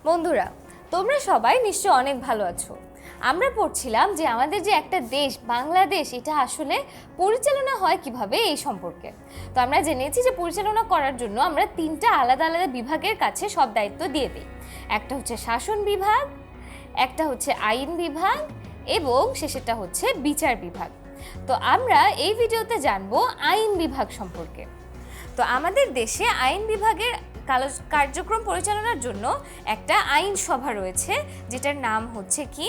বন্ধুরা, তোমরা সবাই নিশ্চয় অনেক ভালো আছো। আমরা পড়ছিলাম যে আমাদের যে একটা দেশ বাংলাদেশ, এটা আসলে পরিচালনা হয় কিভাবে এই সম্পর্কে। তো আমরা জেনেছি যে পরিচালনা করার জন্য আমরা তিনটা আলাদা আলাদা বিভাগের কাছে সব দায়িত্ব দিয়ে দিই। একটা হচ্ছে শাসন বিভাগ, একটা হচ্ছে আইন বিভাগ এবং শেষেরটা হচ্ছে বিচার বিভাগ। তো আমরা এই ভিডিওতে জানবো আইন বিভাগ সম্পর্কে। তো আমাদের দেশে আইন বিভাগের কার্যক্রম পরিচালনার জন্য একটা আইন সভা রয়েছে, যেটার নাম হচ্ছে কি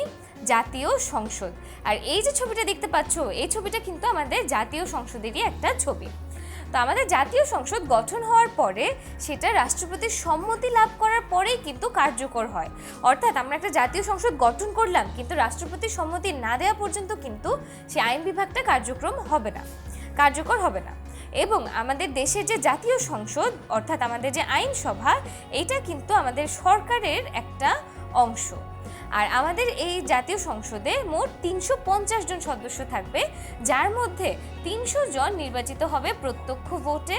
জাতীয় সংসদ। আর এই যে ছবিটা দেখতে পাচ্ছ, এই ছবিটা কিন্তু আমাদের জাতীয় সংসদেরই একটা ছবি। তো আমাদের জাতীয় সংসদ গঠন হওয়ার পরে সেটা রাষ্ট্রপতির সম্মতি লাভ করার পরেই কিন্তু কার্যকর হয়। অর্থাৎ আমরা একটা জাতীয় সংসদ গঠন করলাম, কিন্তু রাষ্ট্রপতির সম্মতি না দেওয়া পর্যন্ত কিন্তু সেই আইন বিভাগটা কার্যকর হবে না। এবং আমাদের দেশের যে জাতীয় সংসদ অর্থাৎ আমাদের যে আইনসভা, এইটা কিন্তু আমাদের সরকারের একটা অংশ। আর আমাদের এই জাতীয় সংসদে মোট ৩৫০ জন সদস্য থাকবে, যার মধ্যে ৩০০ জন নির্বাচিত হবে প্রত্যক্ষ ভোটে।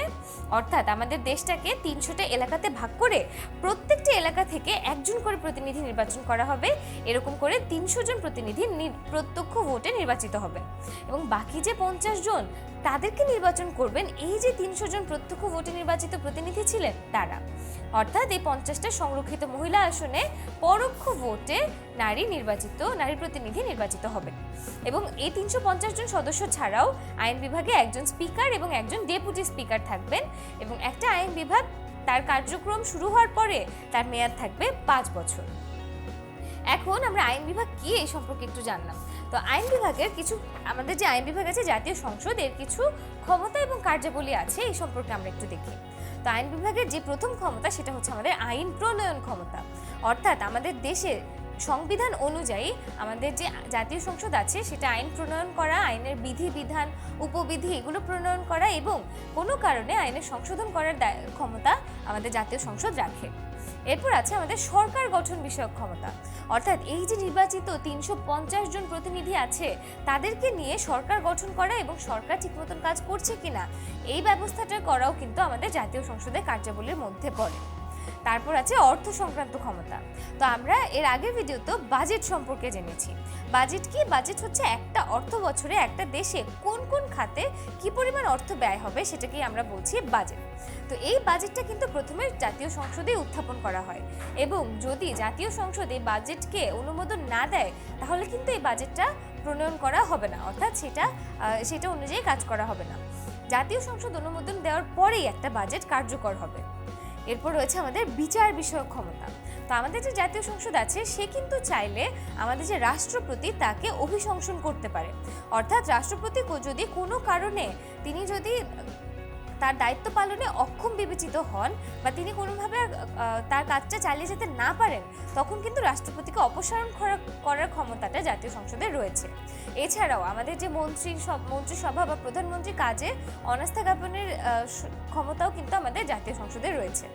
অর্থাৎ আমাদের দেশটাকে ৩০০টা এলাকাতে ভাগ করে প্রত্যেকটি এলাকা থেকে একজন করে প্রতিনিধি নির্বাচন করা হবে। এরকম করে ৩০০ জন প্রতিনিধি প্রত্যক্ষ ভোটে নির্বাচিত হবে এবং বাকি যে ৫০ জন তাদেরকে নির্বাচন করবেন এই যে ৩০০ জন প্রত্যক্ষ ভোটে নির্বাচিত প্রতিনিধি ছিলেন তারা। অর্থাৎ এই ৫০টা সংরক্ষিত মহিলা আসনে পরোক্ষ ভোটে নারী প্রতিনিধি নির্বাচিত হবে। এবং এই ৩৫০ জন সদস্য ছাড়াও আইন বিভাগে একজন স্পিকার এবং একজন ডেপুটি স্পিকার থাকবেন। এবং একটা আইন বিভাগ তার কার্যক্রম শুরু হওয়ার পরে তার মেয়াদ থাকবে ৫ বছর। এখন আমরা আইন বিভাগ কি এই সম্পর্কে একটু জানলাম। তো আইন বিভাগের আমাদের যে আইন বিভাগ আছে জাতীয় সংসদ, এর কিছু ক্ষমতা এবং কার্যাবলী আছে, এই সম্পর্কে আমরা একটু দেখি। তো আইন বিভাগের যে প্রথম ক্ষমতা সেটা হচ্ছে আমাদের আইন প্রণয়ন ক্ষমতা। অর্থাৎ আমাদের দেশের সংবিধান অনুযায়ী আমাদের যে জাতীয় সংসদ আছে সেটা আইন প্রণয়ন করা, আইনের বিধি বিধান উপবিধি এগুলো প্রণয়ন করা এবং কোনো কারণে আইনের সংশোধন করার ক্ষমতা আমাদের জাতীয় সংসদ রাখে। এরপর আছে আমাদের সরকার গঠন বিষয়ক ক্ষমতা। অর্থাৎ এই যে নির্বাচিত ৩৫০ জন প্রতিনিধি আছে তাদেরকে নিয়ে সরকার গঠন করা এবং সরকার ঠিক মতন কাজ করছে কিনা এই ব্যবস্থাটা করাও কিন্তু আমাদের জাতীয় সংসদের কার্যাবলীর মধ্যে পড়ে। তারপর আছে অর্থ সংক্রান্ত ক্ষমতা। তো আমরা এর আগের ভিডিওতে বাজেট সম্পর্কে জেনেছি। বাজেট কি? বাজেট হচ্ছে একটা অর্থ বছরে একটা দেশে কোন কোন খাতে কি পরিমাণ অর্থ ব্যয় হবে সেটাকেই আমরা বলছি বাজেট। তো এই বাজেটটা কিন্তু প্রথমে জাতীয় সংসদে উত্থাপন করা হয় এবং যদি জাতীয় সংসদ এই বাজেটকে অনুমোদন না দেয় তাহলে কিন্তু এই বাজেটটা প্রণয়ন করা হবে না, অর্থাৎ সেটা অনুযায়ী কাজ করা হবে না। জাতীয় সংসদ অনুমোদন দেওয়ার পরেই একটা বাজেট কার্যকর হবে। এরপর রয়েছে আমাদের বিচার বিষয়ক ক্ষমতা। তো আমাদের যে জাতীয় সংসদ আছে সে কিন্তু চাইলে আমাদের যে রাষ্ট্রপতি তাকে অভিশংসন করতে পারে। অর্থাৎ রাষ্ট্রপতি যদি কোনো কারণে তিনি যদি তার দায়িত্ব পালনে অক্ষম বিবেচিত হন বা তিনি কোনোভাবে তার কাজটা চালিয়ে যেতে না পারেন, তখন কিন্তু রাষ্ট্রপতিকে অপসারণ করার ক্ষমতাটা জাতীয় সংসদের রয়েছে। এছাড়াও আমাদের যে মন্ত্রিসভা বা প্রধানমন্ত্রী কাজে অনাস্থা জ্ঞাপনের ক্ষমতাও কিন্তু আমাদের জাতীয় সংসদে রয়েছে।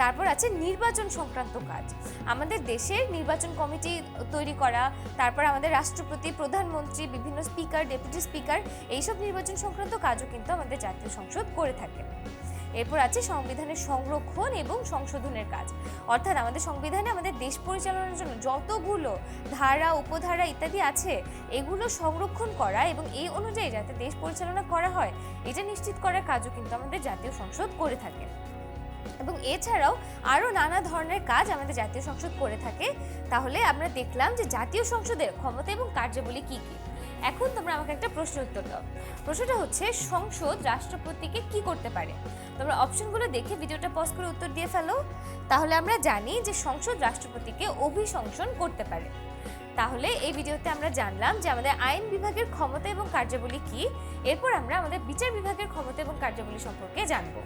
তারপর আছে নির্বাচন সংক্রান্ত কাজ। আমাদের দেশের নির্বাচন কমিটি তৈরি করা, তারপর আমাদের রাষ্ট্রপতি, প্রধানমন্ত্রী, বিভিন্ন স্পিকার, ডেপুটি স্পিকার এইসব নির্বাচন সংক্রান্ত কাজও কিন্তু আমাদের জাতীয় সংসদ করে থাকে। এরপর আছে সংবিধানের সংরক্ষণ এবং সংশোধনের কাজ। অর্থাৎ আমাদের সংবিধানে আমাদের দেশ পরিচালনার জন্য যতগুলো ধারা, উপধারা ইত্যাদি আছে এগুলো সংরক্ষণ করা এবং এই অনুযায়ী যাতে দেশ পরিচালনা করা হয় এটা নিশ্চিত করার কাজও কিন্তু আমাদের জাতীয় সংসদ করে থাকে। এবং এছাড়াও আরও নানা ধরনের কাজ আমাদের জাতীয় সংসদ করে থাকে। তাহলে আমরা দেখলাম যে জাতীয় সংসদের ক্ষমতা এবং কার্যাবলী কি কি। এখন তোমরা আমাকে একটা প্রশ্ন উত্তর দাও। প্রশ্নটা হচ্ছে সংসদ রাষ্ট্রপতিকে কি করতে পারে? তোমরা অপশনগুলো দেখে ভিডিওটা পজ করে উত্তর দিয়ে ফেলো। তাহলে আমরা জানি যে সংসদ রাষ্ট্রপতিকে অভিশংসন করতে পারে। তাহলে এই ভিডিওতে আমরা জানলাম যে আমাদের আইন বিভাগের ক্ষমতা এবং কার্যাবলী কি। এরপর আমরা আমাদের বিচার বিভাগের ক্ষমতা এবং কার্যাবলী সম্পর্কে জানবো।